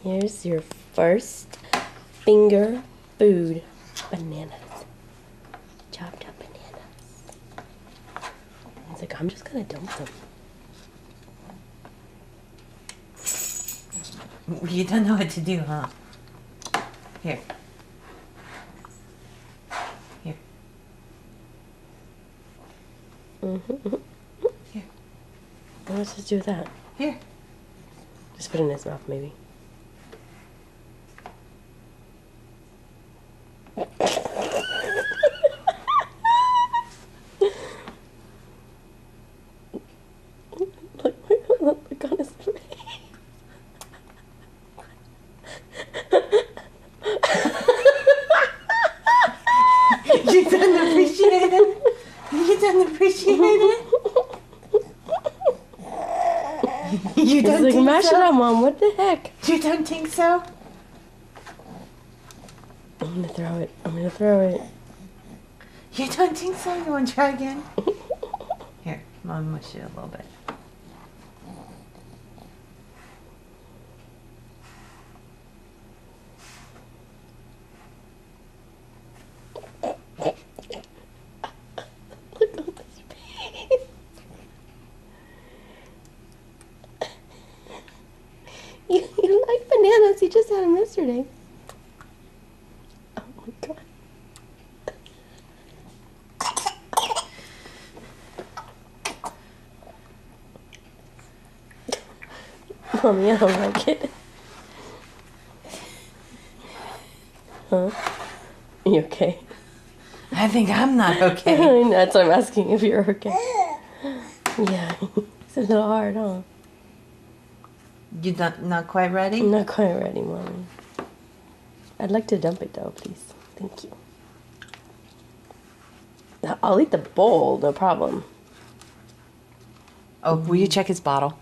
Here's your first finger food. Bananas. Chopped up bananas. He's like, I'm just gonna dump them. You don't know what to do, huh? Here. Here. Here. What's to do with that? Here. Just put it in his mouth, maybe. Look on his face. You don't appreciate it? You don't appreciate it? You don't He's like, think mash so? it up, Mom. What the heck? You don't think so? I'm gonna throw it. I'm gonna throw it. You don't think so? You want to try again? Here, Mom, mush it a little bit. Look on his face. You like bananas? You just had them yesterday. Oh my god. Mommy, I don't like it. Huh? You okay? I think I'm not okay. That's why I'm asking if you're okay. Yeah, it's a little hard, huh? You not quite ready? I'm not quite ready, Mommy. I'd like to dump it though, please. Thank you. I'll eat the bowl, no problem. Oh, will you check his bottle?